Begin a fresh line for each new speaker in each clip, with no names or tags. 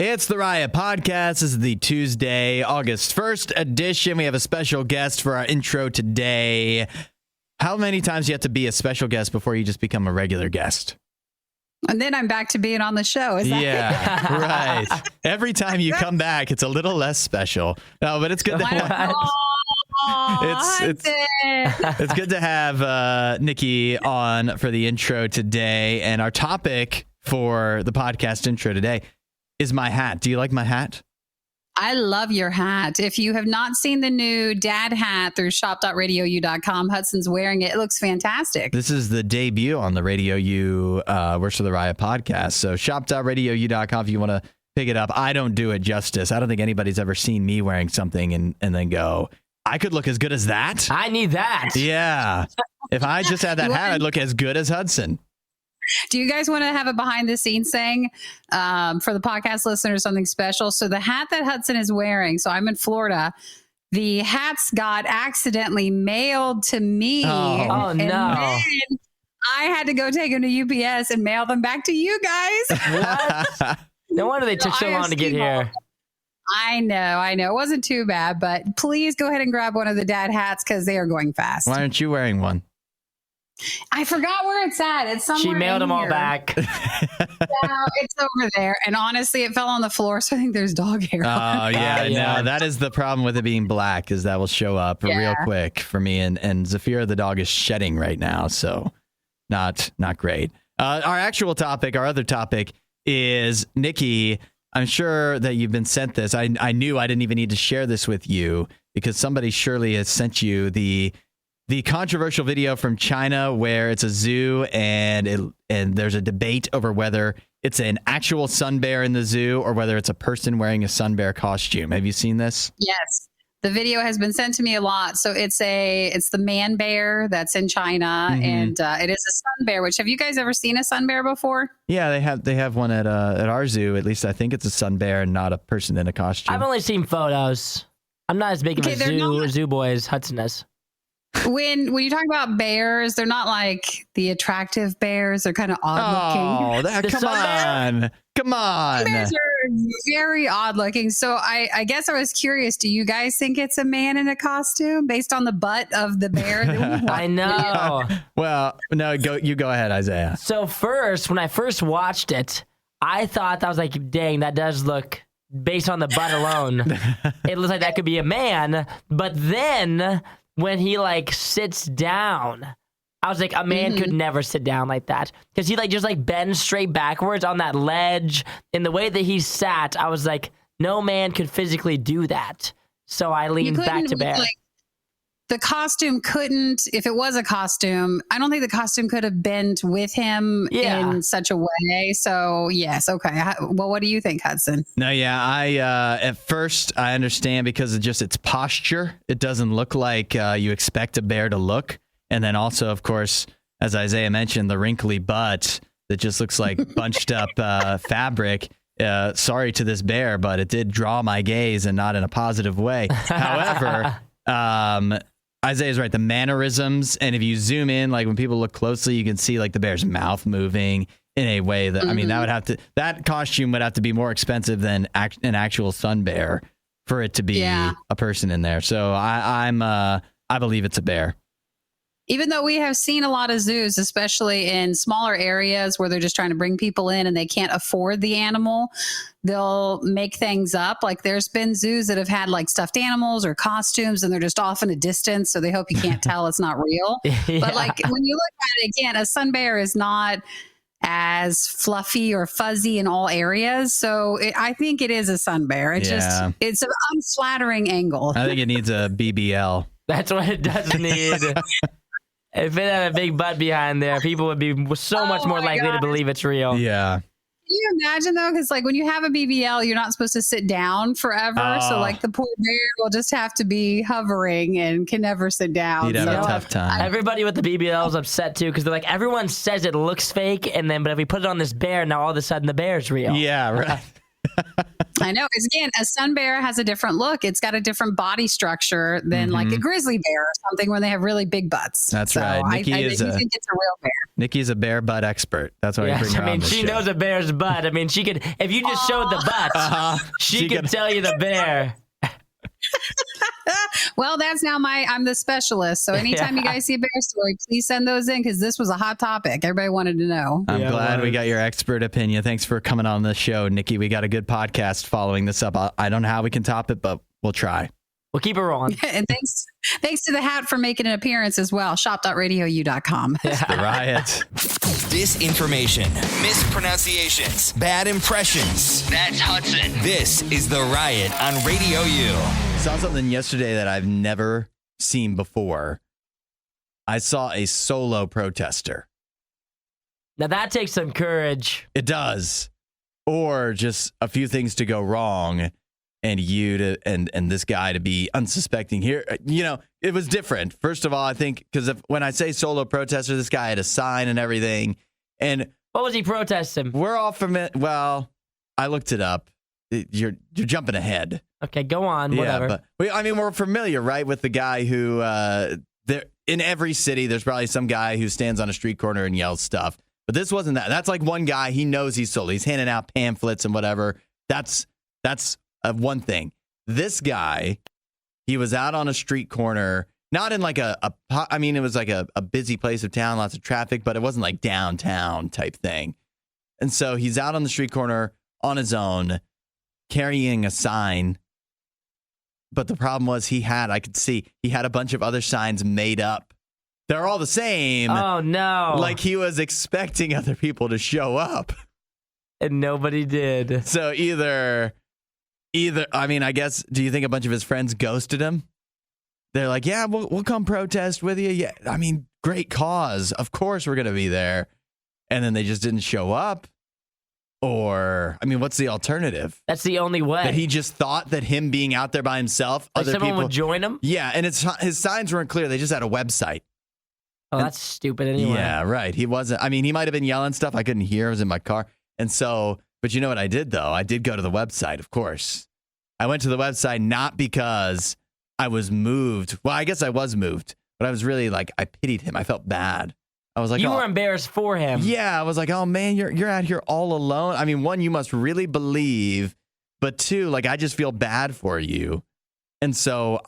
It's the Riot Podcast. This is the Tuesday, August 1st edition. We have a special guest for our intro today. How many times do you have to be a special guest before you just become a regular guest?
And then I'm back to being on the show. Is that
right. Every time you come back, it's a little less special. No, but it's good to have. It's good to have Nikki on for the intro today. And our topic for the podcast intro today is my hat. Do you like my hat?
I love your hat. If you have not seen the new dad hat through shop.radiou.com, Hudson's wearing it. It looks fantastic.
This is the debut on the RadioU Worst of The RIOT podcast. So shop.radiou.com if you want to pick it up. I don't do it justice. I don't think anybody's ever seen me wearing something and then go, I could look as good as that.
I need that.
Yeah. If I just had that hat, I'd look as good as Hudson.
Do you guys want to have a behind the scenes thing for the podcast listeners, something special? So the hat that Hudson is wearing, so I'm in Florida, the hats got accidentally mailed to me.
Oh no.
Then I had to go take them to UPS and mail them back to you guys.
What? No wonder they took so long to get here.
I know. It wasn't too bad, but please go ahead and grab one of the dad hats because they are going fast.
Why aren't you wearing one?
I forgot where it's at. It's somewhere.
She mailed them
here.
all back.
No, it's over there. And honestly, it fell on the floor, so I think there's dog hair.
Oh, yeah. No, that is the problem with it being black, is that will show up real quick for me. And Zafira, the dog, is shedding right now, so not great. Our actual topic, our other topic is Nikki. I'm sure that you've been sent this. I knew I didn't even need to share this with you because somebody surely has sent you the controversial video from China where it's a zoo and there's a debate over whether it's an actual sun bear in the zoo or whether it's a person wearing a sun bear costume. Have you seen this?
Yes. The video has been sent to me a lot. So it's the man bear that's in China, and it is a sun bear. Which, have you guys ever seen a sun bear before?
Yeah, they have one at our zoo. At least I think it's a sun bear and not a person in a costume.
I've only seen photos. I'm not as big of a zoo boy as Hudson is.
When you talk about bears, they're not like the attractive bears. They're kind of odd looking.
Come on.
Bears are very odd looking. So I guess I was curious. Do you guys think it's a man in a costume based on the butt of the bear?
I know.
Well, no, you go ahead, Isaiah.
So when I first watched it, I thought, I was like, dang, that does look, based on the butt alone, it looks like that could be a man. But then when he sits down, I was like, a man could never sit down like that, because he just bends straight backwards on that ledge. In the way that he sat, I was like, no man could physically do that. So I leaned back to bear.
The costume couldn't, if it was a costume, I don't think the costume could have bent with him in such a way. So yes, okay. Well, what do you think, Hudson?
No, yeah, I at first I understand because of just its posture. It doesn't look like you expect a bear to look. And then also, of course, as Isaiah mentioned, the wrinkly butt that just looks like bunched up fabric. Sorry to this bear, but it did draw my gaze, and not in a positive way. However, Isaiah's right. The mannerisms, and if you zoom in, when people look closely, you can see the bear's mouth moving in a way that, I mean, that costume would have to be more expensive than an actual sun bear for it to be a person in there. So I believe it's a bear.
Even though we have seen a lot of zoos, especially in smaller areas where they're just trying to bring people in and they can't afford the animal, they'll make things up. There's been zoos that have had stuffed animals or costumes, and they're just off in a distance, so they hope you can't tell it's not real.
Yeah.
But when you look at it again, a sun bear is not as fluffy or fuzzy in all areas. So I think it is a sun bear. It's an unflattering angle.
I think it needs a BBL.
That's what it does need. If it had a big butt behind there, people would be so much more likely to believe it's real.
Yeah.
Can you imagine, though? Because, when you have a BBL, you're not supposed to sit down forever. So, the poor bear will just have to be hovering and can never sit down.
You'd have a tough time.
Everybody with the BBL is upset, too, because they're like, everyone says it looks fake, but if we put it on this bear, now all of a sudden the bear's real.
Yeah, right.
I know. Because again, a sun bear has a different look. It's got a different body structure than a grizzly bear or something when they have really big butts.
That's right.
I think it's a real bear.
Nikki's a bear butt expert. That's why we bring her
I mean,
on this
she
show.
knows a bear's butt. I mean, she could, if you just showed the butt, she could tell you the bear.
Well, that's now I'm the specialist. So anytime you guys see a bear story, please send those in because this was a hot topic. Everybody wanted to know.
I'm
Yeah,
glad
well,
we got your expert opinion. Thanks for coming on the show, Nikki. We got a good podcast following this up. I don't know how we can top it, but we'll try.
We'll keep it rolling.
And thanks to the hat for making an appearance as well. Shop.radiou.com.
The Riot.
Disinformation, mispronunciations, bad impressions. That's Hudson. This is The Riot on Radio U.
Saw something yesterday that I've never seen before. I saw a solo protester.
Now that takes some courage.
It does. Or just a few things to go wrong and and this guy to be unsuspecting here. You know, it was different. First of all, I think because when I say solo protester, this guy had a sign and everything. And
What was he protesting?
we're all from it. Well, I looked it up. You're jumping ahead.
Okay, go on. Whatever.
Yeah, but I mean, we're familiar, right, with the guy who there in every city. There's probably some guy who stands on a street corner and yells stuff. But this wasn't that. That's like one guy. He knows he's solo. He's handing out pamphlets and whatever. That's one thing. This guy, he was out on a street corner, not in like I mean, it was like a busy place of town, lots of traffic, but it wasn't like downtown type thing. And so he's out on the street corner on his own, carrying a sign. But the problem was I could see he had a bunch of other signs made up. They're all the same.
Oh, no.
Like he was expecting other people to show up.
And nobody did.
So either, I mean, I guess, do you think a bunch of his friends ghosted him? They're like, yeah, we'll come protest with you. Yeah, I mean, great cause. Of course we're going to be there. And then they just didn't show up. Or, I mean, what's the alternative?
That's the only way.
That he just thought that him being out there by himself,
like
other
someone
people
would join him?
Yeah, and his signs weren't clear. They just had a website.
Oh, that's stupid anyway.
Yeah, right. He wasn't. I mean, he might have been yelling stuff. I couldn't hear. I was in my car. And so, but you know what I did, though? I did go to the website, of course. I went to the website not because I was moved. Well, I guess I was moved, but I was really like, I pitied him. I felt bad. I was like,
you were embarrassed for him.
Yeah, I was like, oh man, you're out here all alone. I mean, one, you must really believe, but two, like, I just feel bad for you. And so,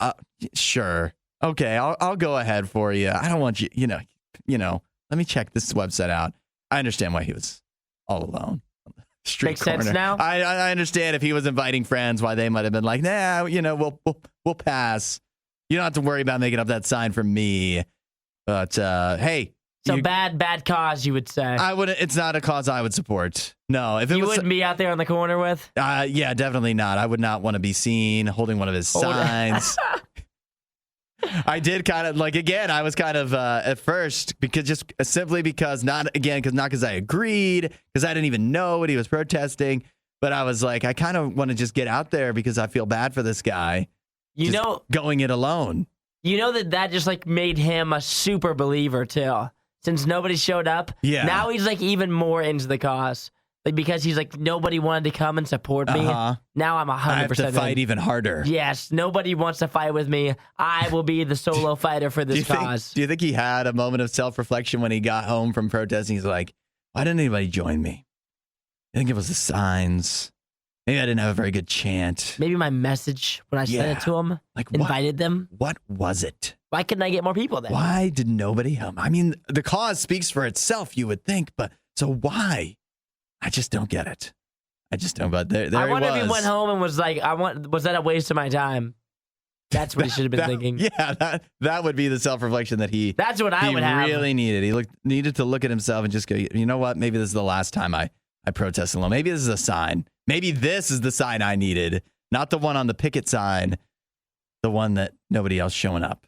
sure, okay, I'll go ahead for you. I don't want you, you know. Let me check this website out. I understand why he was all alone. Street
Makes
corner.
sense now.
I understand if he was inviting friends, why they might have been like, nah, we'll pass. You don't have to worry about making up that sign for me. But hey.
So bad cause, you would say.
I wouldn't. It's not a cause I would support. No, if it
you
was,
wouldn't be out there on the corner with.
Yeah, definitely not. I would not want to be seen holding one of his signs. I did kind of like, again, I was kind of at first because not because I agreed, because I didn't even know what he was protesting. But I was like, I kind of want to just get out there because I feel bad for this guy. Going it alone.
You know that just like made him a super believer too. Since nobody showed up, now he's like even more into the cause. Like because he's like, nobody wanted to come and support me. Now I'm 100%.
I have to fight even harder.
Yes, nobody wants to fight with me. I will be the solo fighter for this cause.
Do you think he had a moment of self-reflection when he got home from protesting? He's like, why didn't anybody join me? I think it was the signs. Maybe I didn't have a very good chant.
Maybe my message when I sent it to him, like invited them.
What was it?
Why couldn't I get more people there?
Why did nobody help? I mean, the cause speaks for itself, you would think, but so why? I just don't get it. I just don't. But there
I wonder
he was.
if he went home and was like, was that a waste of my time? That's what he should have been thinking.
Yeah, that would be the self-reflection that he.
That's what I would have.
He really needed. He needed to look at himself and just go, you know what? Maybe this is the last time I protest alone. Maybe this is a sign. Maybe this is the sign I needed, not the one on the picket sign, the one that nobody else showing up.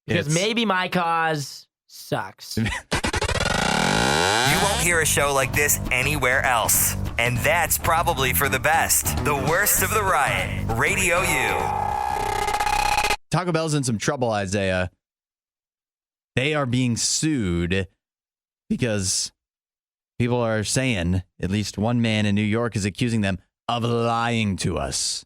Because maybe my cause sucks.
You won't hear a show like this anywhere else. And that's probably for the best. The Worst of the Riot. Radio U.
Taco Bell's in some trouble, Isaiah. They are being sued because people are saying, at least one man in New York is accusing them of lying to us.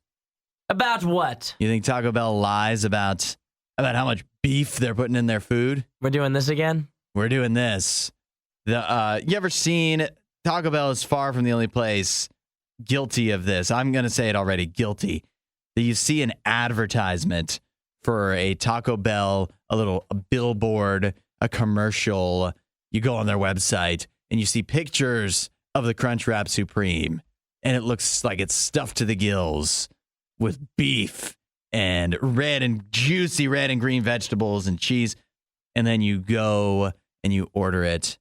About what?
You think Taco Bell lies about how much beef they're putting in their food?
We're doing this again?
We're doing this. You ever seen Taco Bell is far from the only place guilty of this. I'm going to say it already, guilty. That you see an advertisement for a Taco Bell, a billboard, a commercial. You go on their website and you see pictures of the Crunchwrap Supreme, and it looks like it's stuffed to the gills with beef and juicy red and green vegetables and cheese. And then you go and you order it,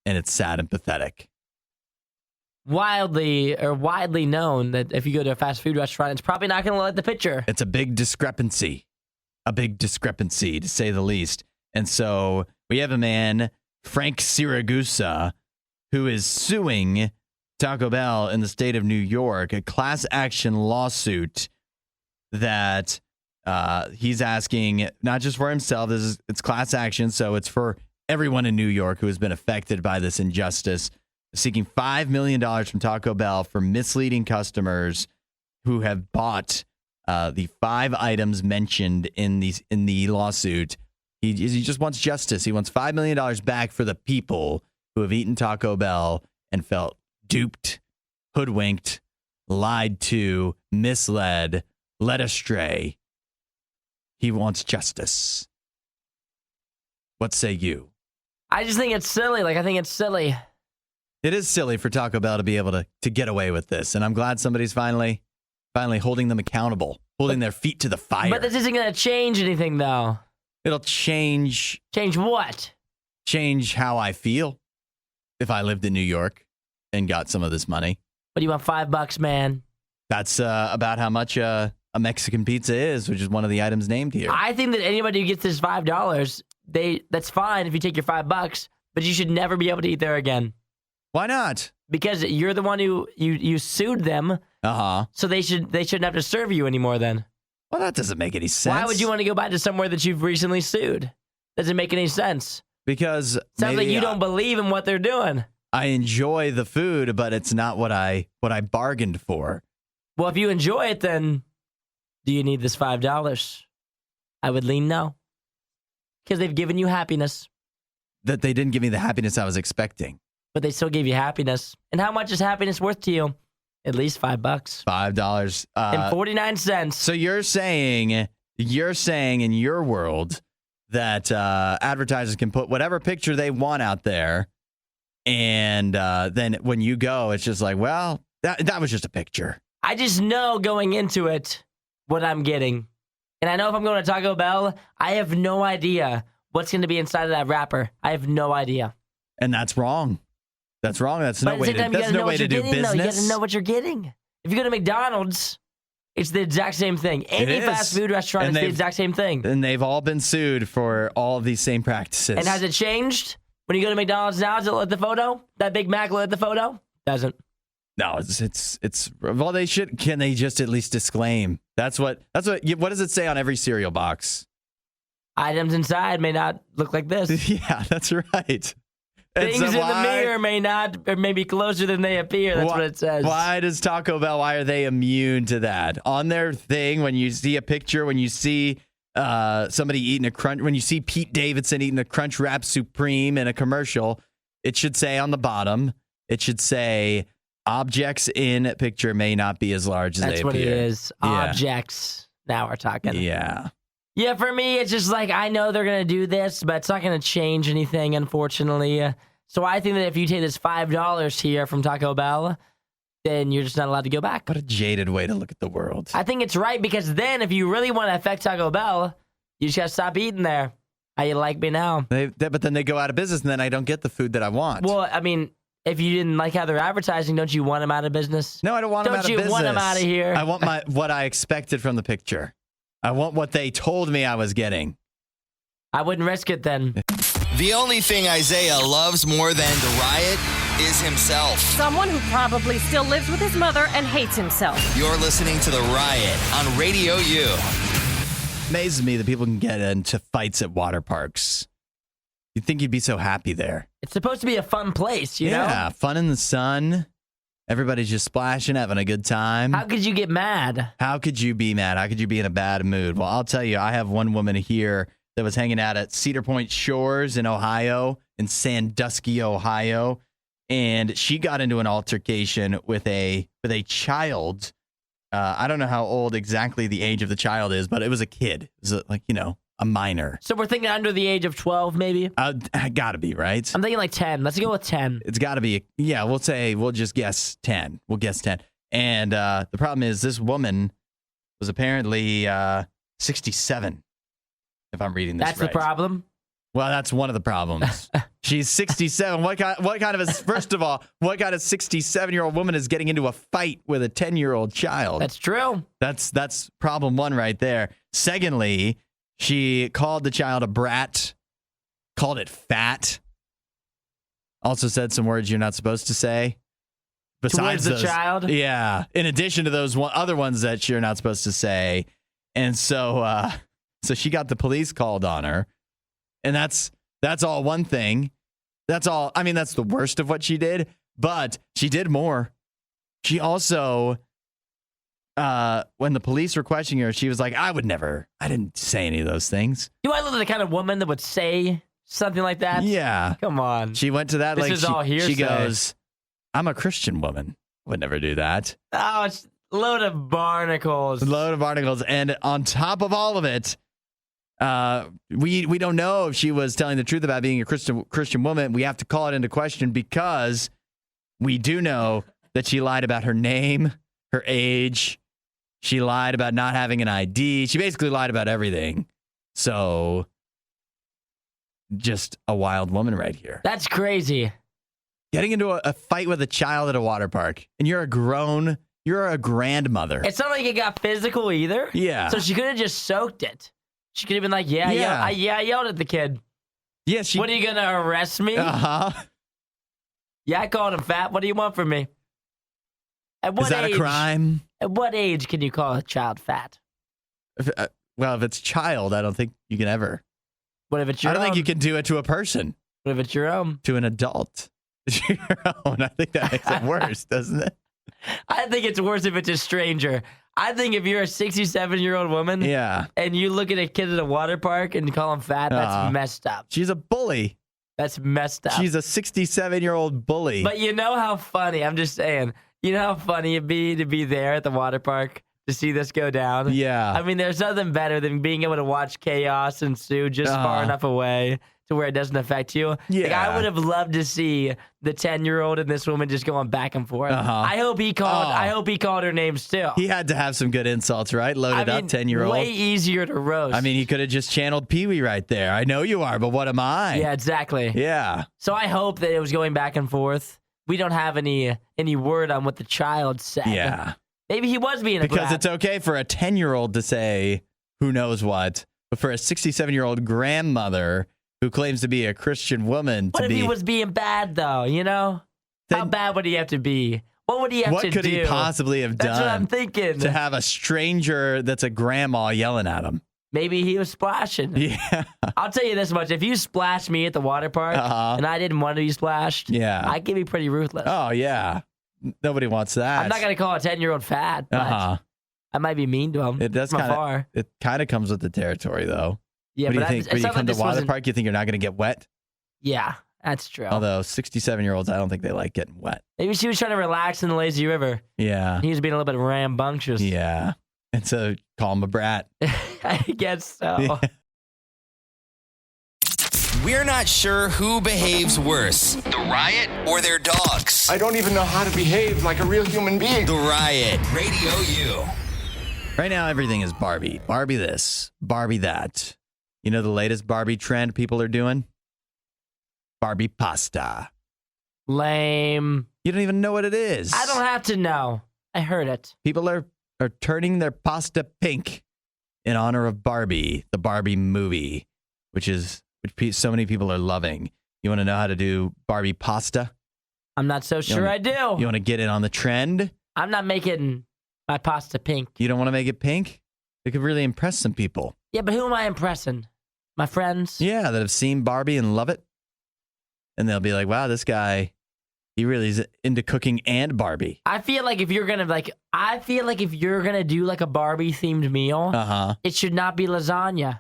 and it's sad and pathetic.
Widely known that if you go to a fast food restaurant, it's probably not going to like the picture.
It's a big discrepancy to say the least. And so we have a man, Frank Siragusa, who is suing Taco Bell in the state of New York, a class action lawsuit that he's asking not just for himself. It's class action, so it's for everyone in New York who has been affected by this injustice, seeking $5 million from Taco Bell for misleading customers who have bought the 5 items mentioned in the lawsuit. He just wants justice. He wants $5 million back for the people who have eaten Taco Bell and felt duped, hoodwinked, lied to, misled, led astray. He wants justice. What say you?
I just think it's silly. I think it's silly.
It is silly for Taco Bell to be able to get away with this, and I'm glad somebody's finally holding them accountable, holding their feet to the fire.
But this isn't going to change anything, though.
It'll change...
Change what?
Change how I feel if I lived in New York and got some of this money.
What do you want, $5, man?
That's about how much a Mexican pizza is, which is one of the items named here.
I think that anybody who gets this $5, that's fine if you take your $5, but you should never be able to eat there again.
Why not?
Because you're the one who you sued them. So they shouldn't have to serve you anymore then.
Well, that doesn't make any sense.
Why would you want to go back to somewhere that you've recently sued? Doesn't make any sense.
Because
sounds like you don't believe in what they're doing.
I enjoy the food, but it's not what I bargained for.
Well, if you enjoy it, then do you need this $5? I would lean no. Because they've given you happiness.
That they didn't give me the happiness I was expecting.
But they still gave you happiness. And how much is happiness worth to you? At least $5.
$5.
And 49 cents.
So you're saying in your world that advertisers can put whatever picture they want out there, and then when you go, it's just like, well, that was just a picture.
I just know going into it what I'm getting. And I know if I'm going to Taco Bell, I have no idea what's going to be inside of that wrapper. I have no idea.
And that's wrong. That's wrong. That's no way to do business.
You got to know what you're getting. If you go to McDonald's, it's the exact same thing. Any fast food restaurant is the exact same thing. And
they've all been sued for all of these same practices.
And has it changed? When you go to McDonald's now, does it look at the photo? That Big Mac look at the photo? Doesn't.
No, it's well, they should. Can they just at least disclaim? What does it say on every cereal box?
Items inside may not look like this.
Yeah, that's right.
Things in the mirror may not, or may be closer than they appear. That's what it says.
Why does Taco Bell, why are they immune to that? On their thing, when you see a picture, when you see somebody eating when you see Pete Davidson eating a Crunchwrap Supreme in a commercial, it should say on the bottom, it should say, objects in picture may not be as large as they appear.
That's what it is.
Yeah.
Objects. Now we're talking.
Yeah.
Yeah, for me, it's just like, I know they're going to do this, but it's not going to change anything, unfortunately. So I think that if you take this $5 here from Taco Bell, then you're just not allowed to go back.
What a jaded way to look at the world.
I think it's right, because then if you really want to affect Taco Bell, you just got to stop eating there. How you like me now?
But then they go out of business, and then I don't get the food that I want.
Well, I mean, if you didn't like how they're advertising, don't you want them out of business?
No, I don't want them out of business.
Don't you want them out of here?
I want what I expected from the picture. I want what they told me I was getting.
I wouldn't risk it then.
The only thing Isaiah loves more than the riot is himself.
Someone who probably still lives with his mother and hates himself.
You're listening to The Riot on RadioU.
Amazes me that people can get into fights at water parks. You'd think you'd be so happy there.
It's supposed to be a fun place, you know?
Yeah, fun in the sun. Everybody's just splashing, having a good time.
How could you get mad?
How could you be mad? How could you be in a bad mood? Well, I'll tell you, I have one woman here that was hanging out at Cedar Point Shores in Ohio in Sandusky, Ohio, and she got into an altercation with a child. I don't know how old exactly the age of the child is, but it was a kid. It was a minor.
So we're thinking under the age of 12, maybe?
Gotta be, right?
I'm thinking like 10. Let's go with 10.
It's gotta be. Yeah, we'll just guess 10. We'll guess 10. And the problem is this woman was apparently 67, if I'm reading this
That's
right.
the problem?
Well, that's one of the problems. She's 67. What kind of first of all, what kind of 67-year-old woman is getting into a fight with a 10-year-old child?
That's true.
That's problem one right there. Secondly, she called the child a brat, called it fat. Also said some words you're not supposed to say. Besides
Towards the child?
Yeah. In addition to those other ones that you're not supposed to say. And so she got the police called on her. And that's all one thing. That's all. I mean, that's the worst of what she did. But she did more. She also, when the police were questioning her, she was like, I didn't say any of those things.
Do I look like the kind of woman that would say something like that?
Yeah.
Come on.
She went to that.
This is all hearsay.
She goes, I'm a Christian woman. Would never do that.
Oh, it's a load of barnacles.
And on top of all of it, we don't know if she was telling the truth about being a Christian woman. We have to call it into question because we do know that she lied about her name, her age. She lied about not having an ID. She basically lied about everything. So, just a wild woman right here.
That's crazy.
Getting into a fight with a child at a water park, and you're a grandmother.
It's not like it got physical either.
Yeah.
So she could have just soaked it. She could have been like, I yelled at the kid.
Yeah,
What, are you going to arrest me?
Uh-huh.
Yeah, I called him fat. What do you want from me? At what
Is that
age,
a crime?
At what age can you call a child fat?
If it's child, I don't think you can ever.
What if it's your own?
I don't think you can do it to a person.
What if it's your own?
To an adult. Your own. I think that makes it worse, doesn't it?
I think it's worse if it's a stranger. I think if you're a 67-year-old woman and you look at a kid at a water park and you call him fat, that's messed up.
She's a bully.
That's messed up.
She's a 67-year-old bully.
But you know how funny, I'm just saying, you know how funny it'd be to be there at the water park to see this go down?
Yeah.
I mean, there's nothing better than being able to watch chaos ensue just far enough away to where it doesn't affect you.
Yeah.
Like, I would have loved to see the 10-year-old and this woman just going back and forth. I hope he called her names too.
He had to have some good insults, right? Loaded up 10-year-old.
Way easier to roast.
I mean, he could have just channeled Pee-wee right there. I know you are, but what am I?
Yeah, exactly.
Yeah.
So I hope that it was going back and forth. We don't have any word on what the child said.
Yeah.
Maybe he was being a
Because
brat.
it's okay for a 10-year-old to say who knows what, but for a 67-year-old grandmother who claims to be a Christian woman
What if he was being bad, though, you know? How bad would he have to be? What would he have to do?
What could he possibly have done?
That's what I'm thinking.
To have a stranger that's a grandma yelling at him.
Maybe he was splashing.
Yeah.
I'll tell you this much. If you splashed me at the water park and I didn't want to be splashed, I could be pretty ruthless.
Oh, yeah. Nobody wants that.
I'm not going to call a 10-year-old fat, but I might be mean to him.
It does It kind of comes with the territory, though.
Yeah,
what do
but
you think? When you come to water park, you think you're not going to get wet?
Yeah, that's true.
Although 67-year-olds, I don't think they like getting wet.
Maybe she was trying to relax in the lazy river.
Yeah.
He was being a little bit rambunctious.
Yeah. And so call him a brat.
I guess so.
We're not sure who behaves worse, the Riot or their dogs.
I don't even know how to behave like a real human being.
The Riot, Radio U.
Right now, everything is Barbie. Barbie this, Barbie that. You know the latest Barbie trend people are doing? Barbie pasta.
Lame.
You don't even know what it is.
I don't have to know. I heard it.
People are turning their pasta pink in honor of Barbie, the Barbie movie, which so many people are loving. You want to know how to do Barbie pasta?
I'm not so sure I do.
You want to get in on the trend?
I'm not making my pasta pink.
You don't want to make it pink? It could really impress some people.
Yeah, but who am I impressing? My friends?
Yeah, that have seen Barbie and love it. And they'll be like, wow, this guy, he really is into cooking and Barbie.
I feel like if you're going to do like a Barbie themed meal, it should not be lasagna.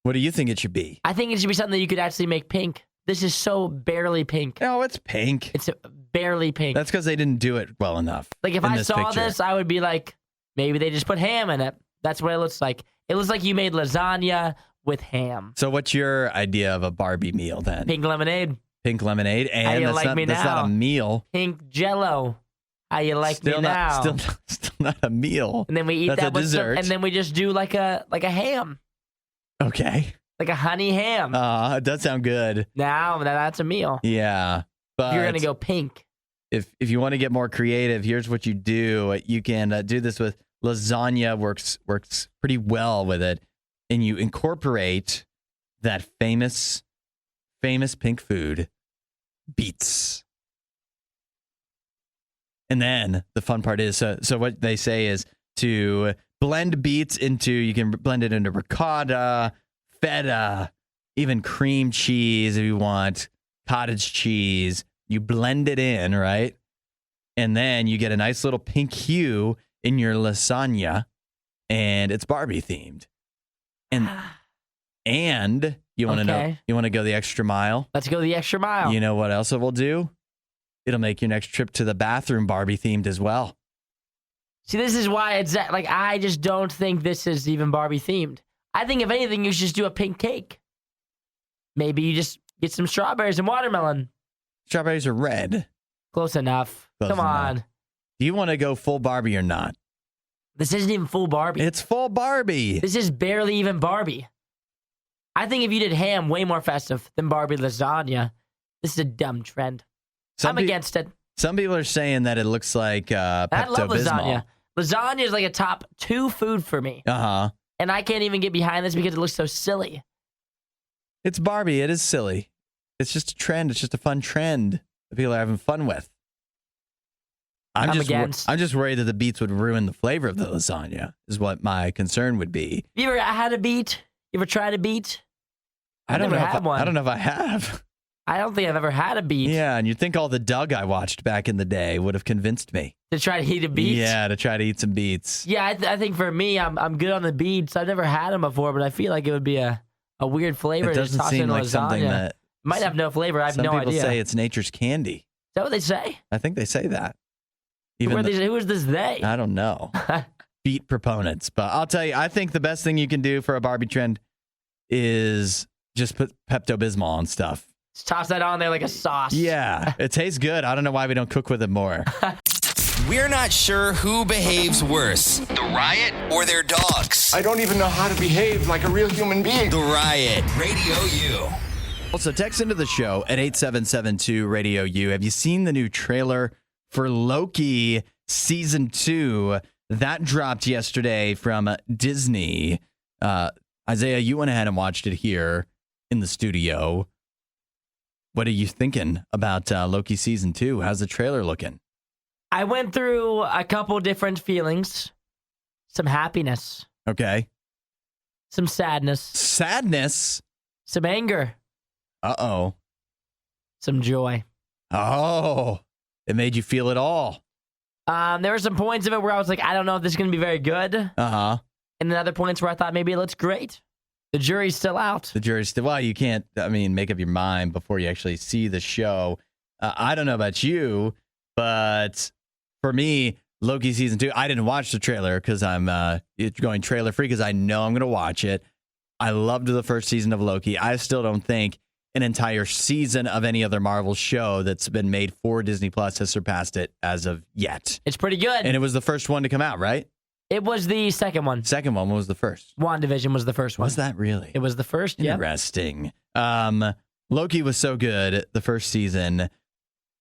What do you think it should be?
I think it should be something that you could actually make pink This is so barely pink.
No, it's pink.
It's barely pink.
That's because they didn't do it well enough.
Like if I saw this, I would be like, maybe they just put ham in it. That's what it looks like. It looks like you made lasagna with ham.
So what's your idea of a Barbie meal then?
Pink lemonade.
Pink lemonade, and
How you
that's,
like me
that's
now?
not a meal.
Pink Jello. How you like
Still
me
not,
now?
Still not a meal.
And then we eat
That's
that
a
with
dessert.
and then we just do like a ham,
Okay.
like a honey ham.
It does sound good.
Now that's a meal.
Yeah, but
You're gonna go pink.
if you want to get more creative, here's what you do. You can do this with lasagna. Works pretty well with it, and you incorporate that famous pink food, beets. And then the fun part is, so what they say is to blend beets into, you can blend it into ricotta, feta, even cream cheese if you want, cottage cheese. You blend it in, right? And then you get a nice little pink hue in your lasagna, and it's Barbie themed. And you want to know, you want to go the extra mile?
Let's go the extra mile.
You know what else it will do? It'll make your next trip to the bathroom Barbie themed as well.
See, this is why it's like I just don't think this is even Barbie themed. I think if anything, you should just do a pink cake. Maybe you just get some strawberries and watermelon.
Strawberries are red.
Close enough.
Close
Come on.
enough. Do you want to go full Barbie or not?
This isn't even full Barbie.
It's full Barbie.
This is barely even Barbie. I think if you did ham, way more festive than Barbie lasagna. This is a dumb trend. I'm against it.
Some people are saying that it looks like Pepto-Bismol.
I love lasagna. Lasagna is like a top 2 food for me.
Uh-huh.
And I can't even get behind this because it looks so silly.
It's Barbie. It is silly. It's just a trend. It's just a fun trend that people are having fun with. I'm just worried that the beets would ruin the flavor of the lasagna, is what my concern would be.
You ever had a beet? You ever tried a beet?
I don't know if I have.
I don't think I've ever had a beet.
Yeah, and you'd think all the Doug I watched back in the day would have convinced me.
To try to eat a beet?
Yeah, to try to eat some beets.
Yeah, I think for me, I'm good on the beets. I've never had them before, but I feel like it would be a weird flavor.
It doesn't
to toss
seem
in
like
lasagna.
something that...
Might have no flavor. I have no idea.
Some people say it's nature's candy.
Is that what they say?
I think they say that.
Who is this they?
I don't know. Beet proponents. But I'll tell you, I think the best thing you can do for a Barbie trend is just put Pepto-Bismol on stuff.
Just toss that on there like a sauce.
Yeah, it tastes good. I don't know why we don't cook with it more.
We're not sure who behaves worse, the Riot or their dogs.
I don't even know how to behave like a real human being.
The Riot, Radio U.
Also, text into the show at 8772 Radio U. Have you seen the new trailer for Loki Season 2? That dropped yesterday from Disney. Isaiah, you went ahead and watched it here in the studio. What are you thinking about Loki Season 2? How's the trailer looking?
I went through a couple different feelings. Some happiness.
Okay.
Some sadness.
Sadness?
Some anger.
Uh-oh.
Some joy.
Oh, it made you feel it all.
There were some points of it where I was like, I don't know if this is going to be very good.
Uh-huh.
And then other points where I thought maybe it looks great. The jury's still out.
The jury's still, well, you can't, make up your mind before you actually see the show. I don't know about you, but for me, Loki Season 2, I didn't watch the trailer because I'm going trailer free because I know I'm going to watch it. I loved the first season of Loki. I still don't think an entire season of any other Marvel show that's been made for Disney Plus has surpassed it as of yet.
It's pretty good.
And it was the first one to come out, right?
It was the second one.
Second one. What was the first?
WandaVision was the first one.
Was that really?
It was the first, yeah.
Interesting. Loki was so good the first season.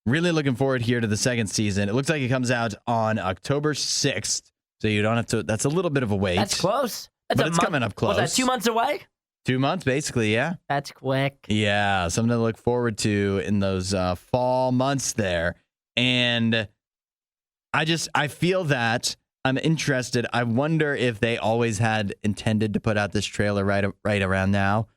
Really looking forward here to the second season. It looks like it comes out on October 6th, so you don't have to, that's a little bit of a wait.
That's close. That's
but it's coming up close.
Was that 2 months away?
2 months, basically, yeah.
That's quick.
Yeah, something to look forward to in those fall months there. And I feel that I'm interested. I wonder if they always had intended to put out this trailer right around now,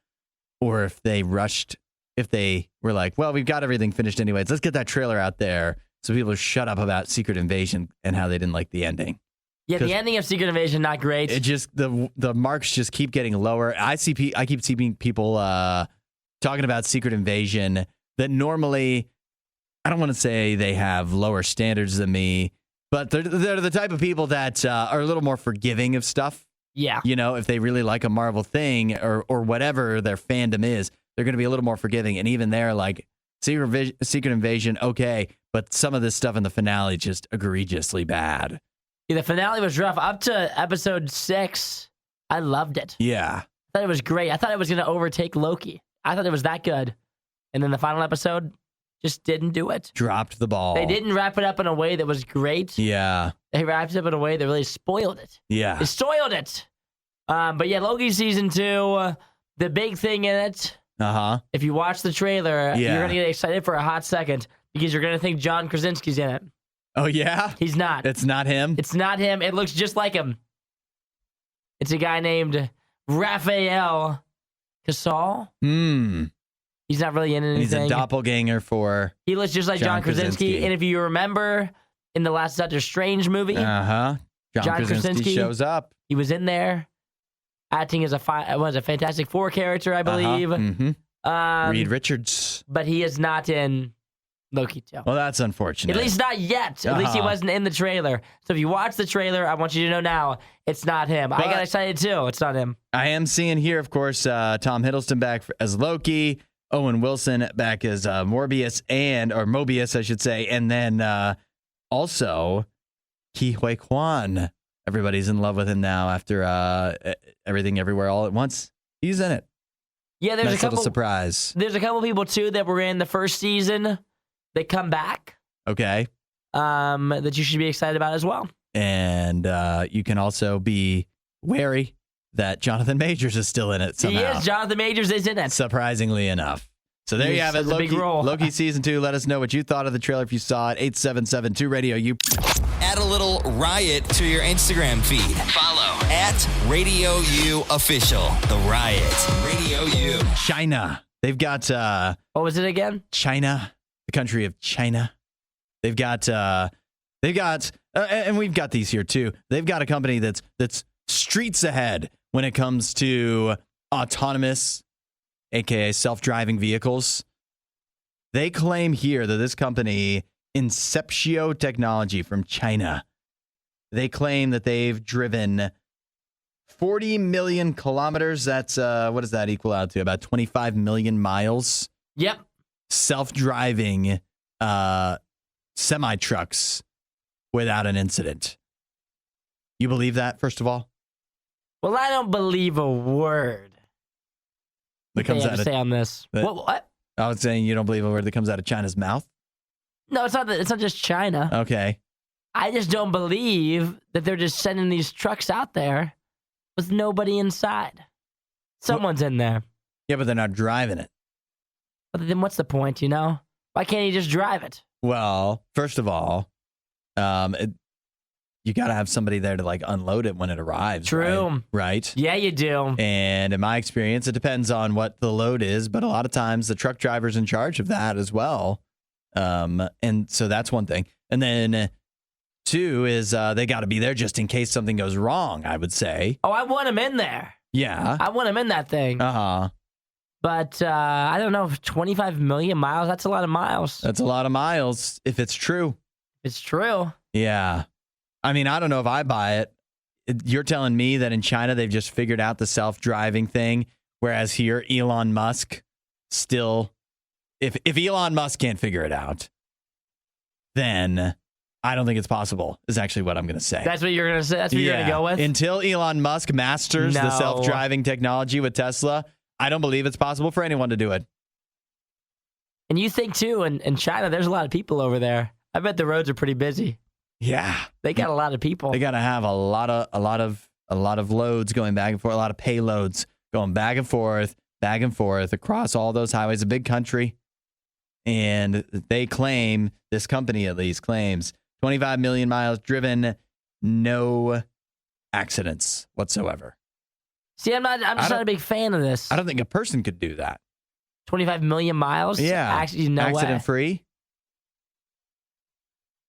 or if they rushed, if they were like, well, we've got everything finished anyways. Let's get that trailer out there so people shut up about Secret Invasion and how they didn't like the ending.
Yeah, the ending of Secret Invasion, not great.
It just, the marks just keep getting lower. I keep seeing people talking about Secret Invasion that normally, I don't want to say they have lower standards than me, but they're the type of people that are a little more forgiving of stuff.
Yeah.
You know, if they really like a Marvel thing or whatever their fandom is, they're going to be a little more forgiving. And even they're like, Secret Invasion, okay, but some of this stuff in the finale just egregiously bad.
Yeah, the finale was rough. Up to episode 6, I loved it.
Yeah.
I thought it was great. I thought it was going to overtake Loki. I thought it was that good. And then the final episode just didn't do it.
Dropped the ball.
They didn't wrap it up in a way that was great.
Yeah.
They wrapped it up in a way that really spoiled it.
Yeah.
They spoiled it. But yeah, Loki season 2, the big thing in it, if you watch the trailer, you're going to get excited for a hot second because you're going to think John Krasinski's in it.
Oh, yeah?
He's not.
It's not him?
It's not him. It looks just like him. It's a guy named Raphael Casal. He's not really in anything.
He's a doppelganger for
He looks just like John Krasinski. And if you remember in the last Doctor Strange movie,
John Krasinski shows up.
He was in there acting as a Fantastic Four character, I believe.
Reed Richards.
But he is not in Loki 2.
Well, that's unfortunate.
At least not yet. At least he wasn't in the trailer. So if you watch the trailer, I want you to know now, it's not him. But I got excited too. It's not him.
I am seeing here, of course, Tom Hiddleston back as Loki, Owen Wilson back as Mobius, I should say, and then also Ke Huy Quan. Everybody's in love with him now after Everything Everywhere All at Once. He's in it.
Yeah, there's
nice
a couple
little surprise.
There's a couple people too that were in the first season that come back.
Okay.
That you should be excited about as well.
And you can also be wary that Jonathan Majors is still in it somehow.
He is. Jonathan Majors is in it.
Surprisingly enough. So there you have it. Loki season 2. Let us know what you thought of the trailer if you saw it. 877-2 RadioU.
Add a little riot to your Instagram feed. Follow @RadioU Official. The Riot. RadioU.
China. They've got
what was it again?
China, the country of China. They've got and we've got these here too. They've got a company that's streets ahead when it comes to autonomous, aka self-driving vehicles. They claim here that this company, Inceptio Technology from China, they claim that they've driven 40 million kilometers. That's what does that equal out to? About 25 million miles.
Yep.
Self-driving semi-trucks without an incident. You believe that, first of all?
Well, I don't believe a word
that comes out of
say on this. What?
I was saying you don't believe a word that comes out of China's mouth?
No, it's not just China.
Okay.
I just don't believe that they're just sending these trucks out there with nobody inside. Someone's in there.
Yeah, but they're not driving it.
But then what's the point, Why can't you just drive it?
Well, first of all, you got to have somebody there to unload it when it arrives.
True.
Right?
Yeah, you do.
And in my experience, it depends on what the load is, but a lot of times the truck driver's in charge of that as well. And so that's one thing. And then 2 is they got to be there just in case something goes wrong, I would say.
Oh, I want him in there.
Yeah.
I want him in that thing. But I don't know, 25 million miles, that's a lot of miles.
That's a lot of miles if it's true.
It's true.
Yeah. I mean, I don't know if I buy it. You're telling me that in China they've just figured out the self-driving thing, whereas here Elon Musk still, if Elon Musk can't figure it out, then I don't think it's possible, is actually what I'm going to say.
That's what you're going to say? That's what you're going to go with?
Until Elon Musk masters the self-driving technology with Tesla, I don't believe it's possible for anyone to do it.
And you think, too, in China, there's a lot of people over there. I bet the roads are pretty busy.
Yeah.
They got a lot of people.
They got to have a lot of loads going back and forth, a lot of payloads going back and forth across all those highways, a big country. And they claim, this company at least claims, 25 million miles driven, no accidents whatsoever.
See, I'm just not a big fan of this.
I don't think a person could do that.
25 million miles?
Yeah.
Actually, no way.
Accident free?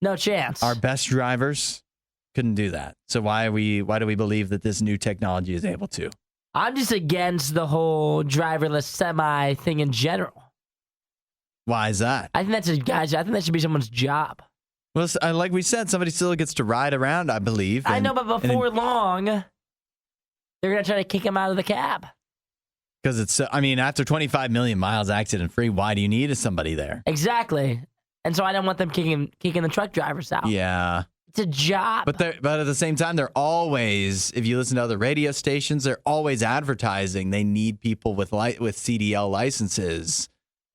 No chance.
Our best drivers couldn't do that. So why do we believe that this new technology is able to?
I'm just against the whole driverless semi thing in general.
Why is that?
I think that should be someone's job.
Well, like we said, somebody still gets to ride around, I believe.
I know, but before long, they're going to try to kick him out of the cab.
Because after 25 million miles accident free, why do you need somebody there?
Exactly. And so I don't want them kicking the truck drivers out.
Yeah.
It's a job.
But at the same time, they're always, if you listen to other radio stations, they're always advertising they need people with CDL licenses.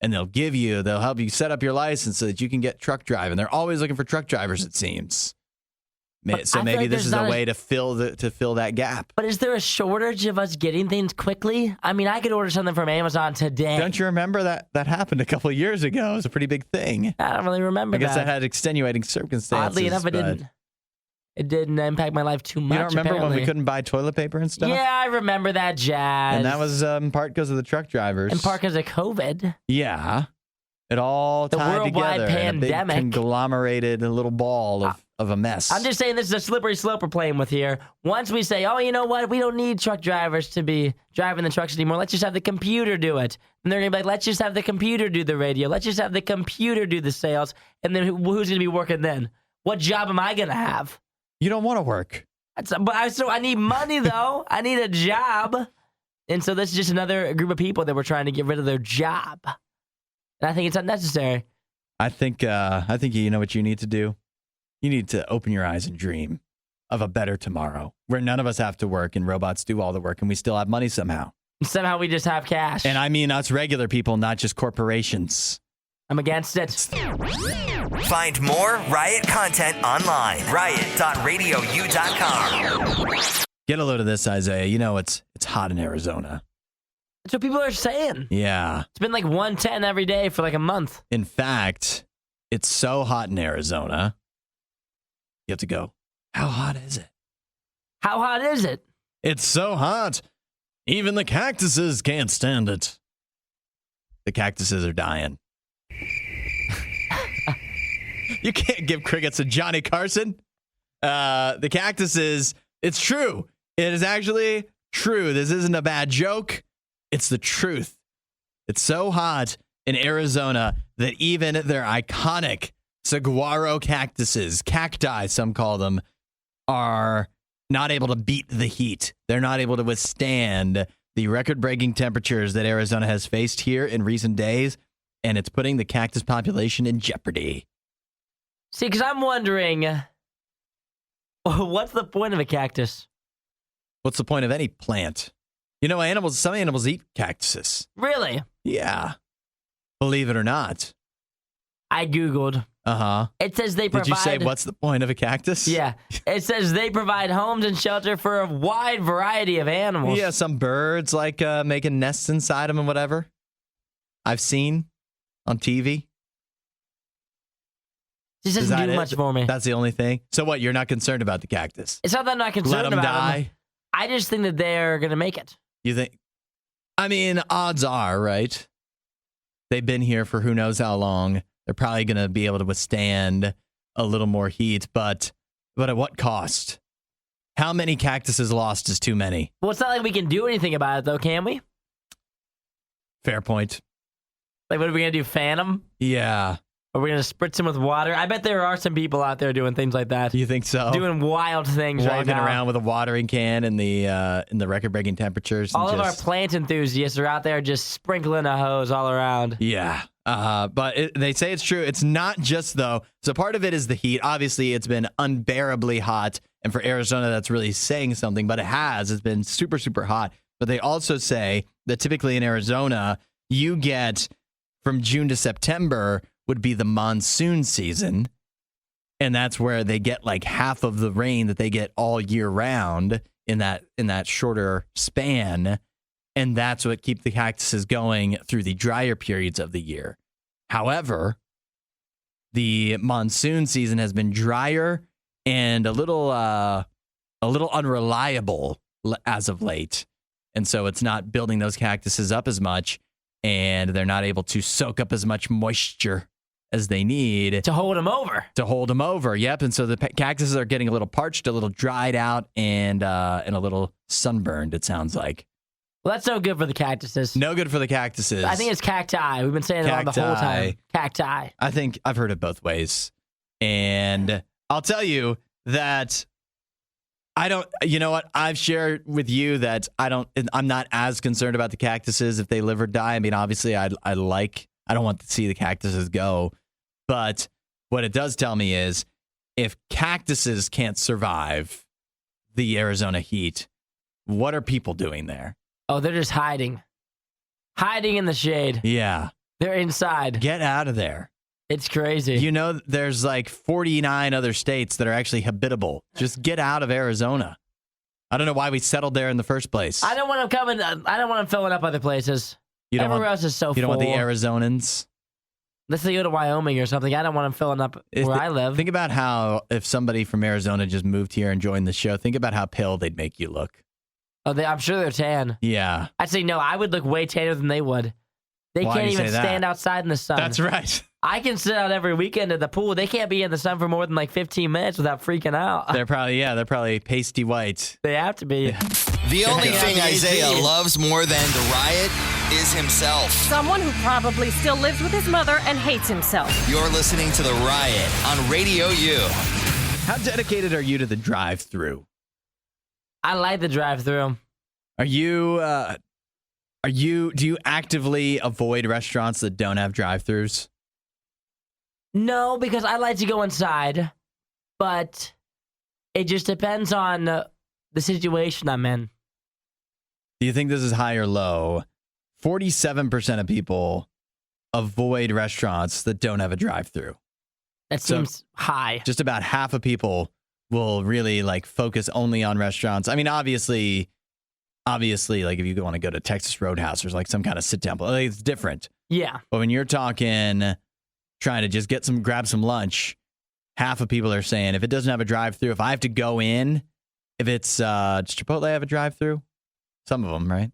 And they'll help you set up your license so that you can get truck driving. They're always looking for truck drivers, it seems. So maybe this is a way to fill that gap.
But is there a shortage of us getting things quickly? I mean, I could order something from Amazon today.
Don't you remember that happened a couple of years ago? It was a pretty big thing.
I don't really remember
I guess that had extenuating circumstances.
Oddly enough, it didn't impact my life too much.
You don't remember when we couldn't buy toilet paper and stuff?
Yeah, I remember that jazz.
And that was in part because of the truck drivers.
In part because of COVID.
Yeah. It all tied
worldwide
together
pandemic.
in a big conglomerated little ball of a mess.
I'm just saying this is a slippery slope we're playing with here. Once we say, oh, you know what? We don't need truck drivers to be driving the trucks anymore. Let's just have the computer do it. And they're going to be like, let's just have the computer do the radio. Let's just have the computer do the sales. And then who's going to be working then? What job am I going to have?
You don't want to work.
So I need money, though. I need a job. And so this is just another group of people that we're trying to get rid of their job. And I think it's unnecessary.
I think you know what you need to do? You need to open your eyes and dream of a better tomorrow where none of us have to work and robots do all the work and we still have money somehow.
Somehow we just have cash.
And I mean us regular people, not just corporations.
I'm against it.
Find more Riot content online. Riot.radiou.com.
Get a load of this, Isaiah. You know it's hot in Arizona.
That's what people are saying.
Yeah.
It's been like 110 every day for like a month.
In fact, it's so hot in Arizona. You have to go, how hot is it?
How hot is it?
It's so hot. Even the cactuses can't stand it. The cactuses are dying. You can't give crickets to Johnny Carson. The cactuses, it's true. It is actually true. This isn't a bad joke. It's the truth. It's so hot in Arizona that even their iconic saguaro cacti, some call them, are not able to beat the heat. They're not able to withstand the record-breaking temperatures that Arizona has faced here in recent days, and it's putting the cactus population in jeopardy.
See, because I'm wondering, what's the point of a cactus?
What's the point of any plant? You know, some animals eat cactuses.
Really?
Yeah. Believe it or not.
I Googled.
Uh-huh.
It says they provide...
Did you say, what's the point of a cactus?
Yeah. It says they provide homes and shelter for a wide variety of animals.
Yeah, some birds like making nests inside them and whatever. I've seen on TV.
This doesn't do much for me.
That's the only thing? So what, you're not concerned about the cactus?
It's not that I'm not concerned
about them. Let them die?
Them. I just think that they're going to make it.
You think? I mean, odds are, right? They've been here for who knows how long. They're probably going to be able to withstand a little more heat, but at what cost? How many cactuses lost is too many?
Well, it's not like we can do anything about it, though, can we?
Fair point.
Like, what are we going to do, fan them?
Yeah.
Are we going to spritz them with water? I bet there are some people out there doing things like that.
You think so?
Doing wild things right now.
Walking around with a watering can in the record-breaking temperatures.
All of our plant enthusiasts are out there just sprinkling a hose all around.
Yeah. But they say it's true. It's not just, though. So part of it is the heat. Obviously, it's been unbearably hot. And for Arizona, that's really saying something. But it has. It's been super, super hot. But they also say that typically in Arizona, you get from June to September would be the monsoon season. And that's where they get like half of the rain that they get all year round in that shorter span. And that's what keeps the cactuses going through the drier periods of the year. However, the monsoon season has been drier and a little unreliable as of late. And so it's not building those cactuses up as much, and they're not able to soak up as much moisture as they need
to hold them over.
Yep. And so the cactuses are getting a little parched, a little dried out, and a little sunburned, it sounds like.
Well, that's no good for the cactuses.
No good for the cactuses.
I think it's cacti. We've been saying it on the whole time. Cacti.
I think I've heard it both ways. And I'll tell you that I don't, you know what? I've shared with you that I'm not as concerned about the cactuses if they live or die. I mean, obviously I don't want to see the cactuses go. But what it does tell me is if cactuses can't survive the Arizona heat, what are people doing there?
Oh, they're just hiding. Hiding in the shade.
Yeah.
They're inside.
Get out of there.
It's crazy.
You know, there's like 49 other states that are actually habitable. Just get out of Arizona. I don't know why we settled there in the first place.
I don't want them coming. I don't want them filling up other places. Everywhere else is so full.
You don't want the Arizonans?
Let's say you go to Wyoming or something. I don't want them filling up where I live.
Think about how if somebody from Arizona just moved here and joined the show, think about how pale they'd make you look.
Oh, I'm sure they're tan.
Yeah.
I'd say no. I would look way tanner than they would. They can't even stand outside in the sun.
That's right.
I can sit out every weekend at the pool. They can't be in the sun for more than like 15 minutes without freaking out.
They're probably pasty white.
They have to be.
Yeah.
The only thing Isaiah loves more than the riot is himself.
Someone who probably still lives with his mother and hates himself.
You're listening to The Riot on Radio U.
How dedicated are you to the drive-thru?
I like the drive-thru.
Do you actively avoid restaurants that don't have drive-thrus?
No, because I like to go inside, but it just depends on the situation I'm in.
Do you think this is high or low? 47% of people avoid restaurants that don't have a drive-thru.
That seems high.
Just about half of people will really like focus only on restaurants. I mean, obviously, like if you want to go to Texas Roadhouse, there's like some kind of sit-down, like, it's different.
Yeah.
But when you're talking trying to just grab some lunch, half of people are saying if it doesn't have a drive-thru, if I have to go in, if it's does Chipotle have a drive-thru? Some of them, right?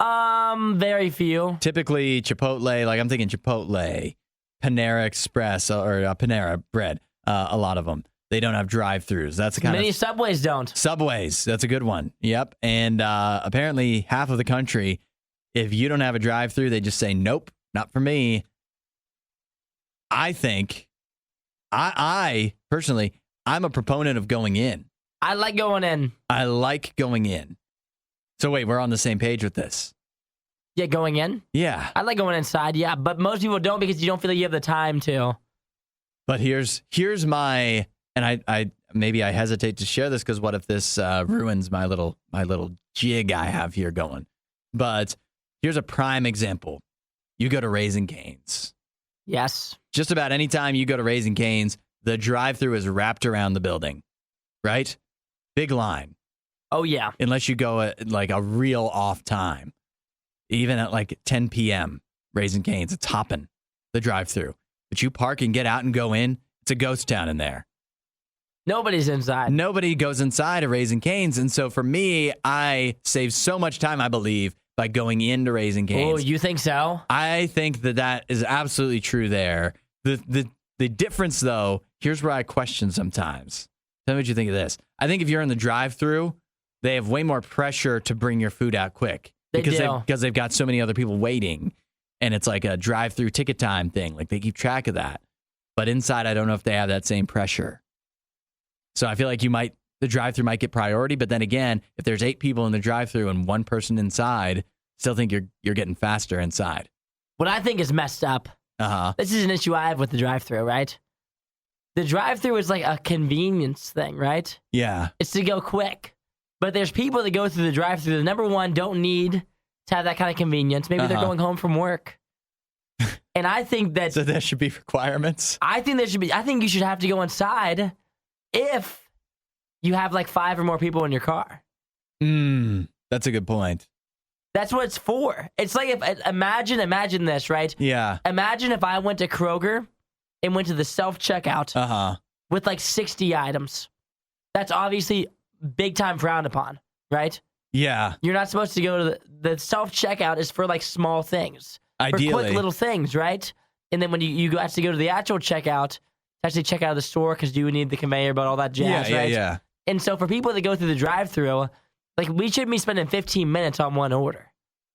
Very few.
Typically Chipotle, like I'm thinking Chipotle, Panera Express, or Panera Bread. A lot of them, they don't have drive-thrus. That's the kind
Many Subways don't.
Subways, that's a good one. Yep. And apparently half of the country, if you don't have a drive-thru, they just say nope, not for me. I think, I personally, I'm a proponent of going in.
I like going in.
I like going in. So wait, we're on the same page with this.
Yeah, going in?
Yeah.
I like going inside, yeah. But most people don't because you don't feel like you have the time to.
But here's my, and I maybe I hesitate to share this because what if this ruins my little jig I have here going. But here's a prime example. You go to Raising Cane's.
Yes.
Just about any time you go to Raising Cane's, the drive-thru is wrapped around the building, right? Big line.
Oh, yeah.
Unless you go at like a real off time. Even at like 10 p.m., Raising Cane's, it's hopping, the drive-thru. But you park and get out and go in, it's a ghost town in there.
Nobody's inside.
Nobody goes inside of Raising Cane's. And so for me, I save so much time, I believe, by going into Raising Cane's.
Oh, you think so?
I think that is absolutely true there. The difference, though, here's where I question sometimes. Tell me what you think of this. I think if you're in the drive-thru, they have way more pressure to bring your food out quick. Because they've got so many other people waiting. And it's like a drive-thru ticket time thing. Like they keep track of that. But inside, I don't know if they have that same pressure. So I feel like the drive-thru might get priority. But then again, if there's 8 people in the drive-thru and 1 person inside, still think you're getting faster inside.
What I think is messed up. This is an issue I have with the drive-thru, right? The drive-thru is like a convenience thing, right?
Yeah.
It's to go quick. But there's people that go through the drive-thru that, number one, don't need to have that kind of convenience. Maybe they're going home from work. And I think that...
So there should be requirements?
I think you should have to go inside if you have like 5 or more people in your car.
That's a good point.
That's what it's for. It's like imagine this, right?
Yeah.
Imagine if I went to Kroger and went to the self-checkout with like 60 items. That's obviously big time frowned upon, right?
Yeah.
You're not supposed to go to the self-checkout is for like small things.
Ideally.
For quick little things, right? And then when you actually go to the actual checkout, actually check out of the store because you need the conveyor belt, all that jazz, right?
Yeah. And
so for people that go through the drive-thru, like we shouldn't be spending 15 minutes on one order.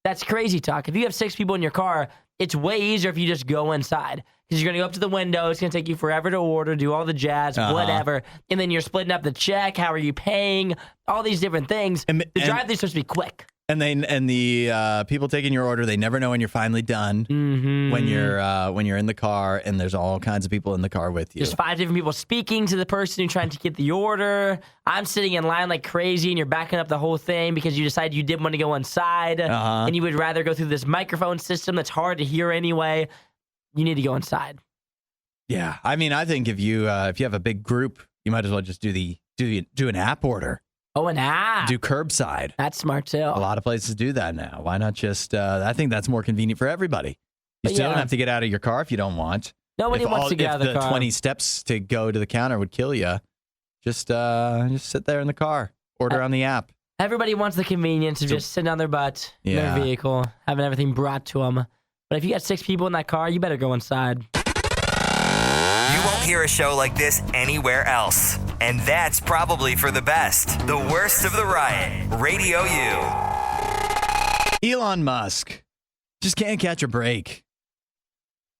That's crazy talk. If you have 6 people in your car, it's way easier if you just go inside. Because you're going to go up to the window. It's going to take you forever to order, do all the jazz, whatever. And then you're splitting up the check. How are you paying? All these different things. The drive-thru's supposed to be quick.
And the people taking your order, they never know when you're finally done. When you're in the car, and there's all kinds of people in the car with you.
There's 5 different people speaking to the person who's trying to get the order. I'm sitting in line like crazy, and you're backing up the whole thing because you decided you didn't want to go inside, and you would rather go through this microphone system that's hard to hear anyway. You need to go inside.
Yeah, I mean, I think if you have a big group, you might as well just do an app order.
Oh, an app.
Do curbside.
That's smart too.
A lot of places do that now. Why not just? I think that's more convenient for everybody. You still don't have to get out of your car if you don't want.
Nobody wants to get out of the car.
If the 20 steps to go to the counter would kill you, just sit there in the car. Order on the app.
Everybody wants the convenience of just sitting on their butt in their vehicle, having everything brought to them. But if you got 6 people in that car, you better go inside.
You won't hear a show like this anywhere else. And that's probably for the best. The Worst of the Riot. Radio U.
Elon Musk just can't catch a break.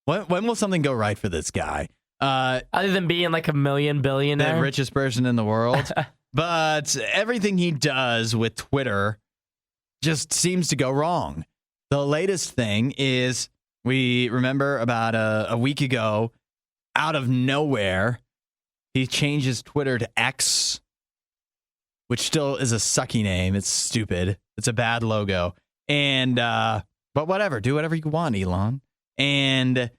When will something go right for this guy?
Other than being like a million billionaire.
The richest person in the world. But everything he does with Twitter just seems to go wrong. The latest thing is, we remember about a week ago, out of nowhere, he changes Twitter to X, which still is a sucky name. It's stupid. It's a bad logo. And but whatever, do whatever you want, Elon. And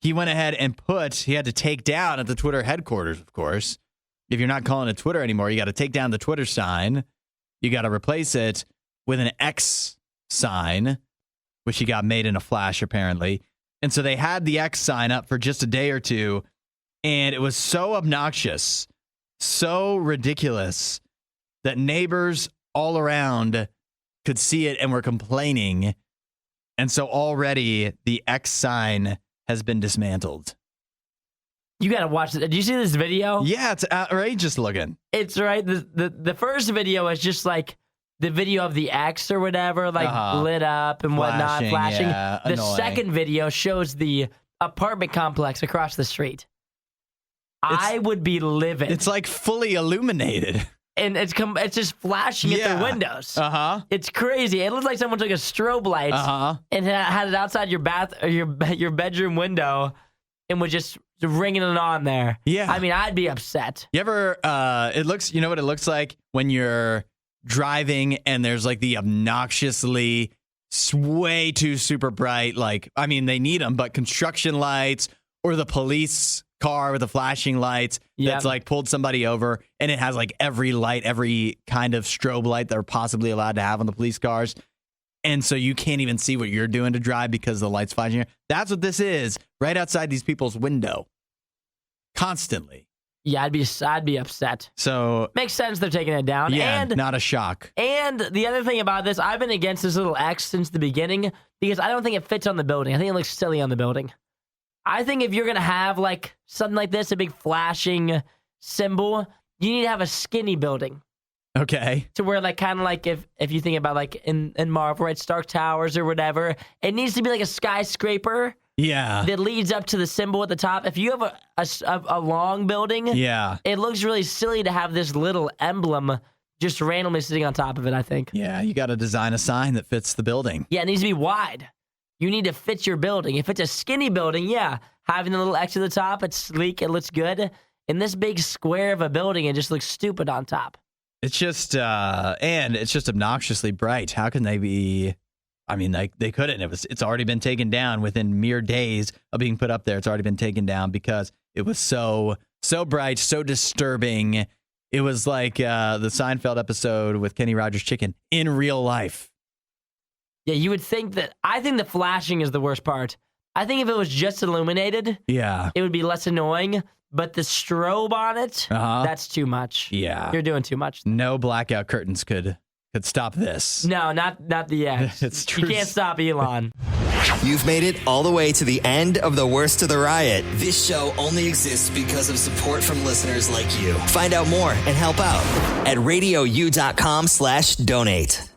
he went ahead and he had to take down at the Twitter headquarters, of course. If you're not calling it Twitter anymore, you got to take down the Twitter sign. You got to replace it with an X sign, which he got made in a flash, apparently. And so they had the X sign up for just a day or two, and it was so obnoxious, so ridiculous, that neighbors all around could see it and were complaining. And so already the X sign has been dismantled.
You got to watch it. Did you see this video?
Yeah, it's outrageous looking.
It's right. The first video is just like the video of the X or whatever, like lit up and whatnot, flashing.
Yeah,
the
annoying.
second video shows the apartment complex across the street. I would be livid.
It's like fully illuminated.
And it's just flashing at their windows. It's crazy. It looks like someone took a strobe light and had it outside your your bedroom window and was just ringing it on there.
Yeah.
I mean, I'd be upset.
You ever, you know what it looks like when you're driving and there's like the obnoxiously way too super bright, like, I mean, they need them, but construction lights or the police car with the flashing lights that's like pulled somebody over, and it has like every light, every kind of strobe light they're possibly allowed to have on the police cars. And so you can't even see what you're doing to drive because the light's flashing. That's what this is, right outside these people's window. Constantly.
Yeah, I'd be upset.
So
makes sense they're taking it down.
Yeah,
and
not a shock.
And the other thing about this, I've been against this little X since the beginning because I don't think it fits on the building. I think it looks silly on the building. I think if you're gonna have like something like this, a big flashing symbol, you need to have a skinny building.
Okay.
To where like kind of like if you think about like in Marvel, right, Stark Towers or whatever, it needs to be like a skyscraper.
Yeah.
That leads up to the symbol at the top. If you have a long building, it looks really silly to have this little emblem just randomly sitting on top of it, I think.
Yeah, you got to design a sign that fits the building.
Yeah, it needs to be wide. You need to fit your building. If it's a skinny building, having the little X at the top, it's sleek, it looks good. In this big square of a building, it just looks stupid on top.
It's just, and it's just obnoxiously bright. How can they be? I mean, they couldn't. It's already been taken down within mere days of being put up there. It's already been taken down because it was so bright, so disturbing. It was like the Seinfeld episode with Kenny Rogers Chicken in real life.
Yeah, you would think that. I think the flashing is the worst part. I think if it was just illuminated, it would be less annoying. But the strobe on it, that's too much.
Yeah.
You're doing too much.
No blackout curtains could stop this.
No, not the X.
It's true.
You can't stop Elon.
You've made it all the way to the end of the Worst of the Riot.
This show only exists because of support from listeners like you.
Find out more and help out at RadioU.com/donate.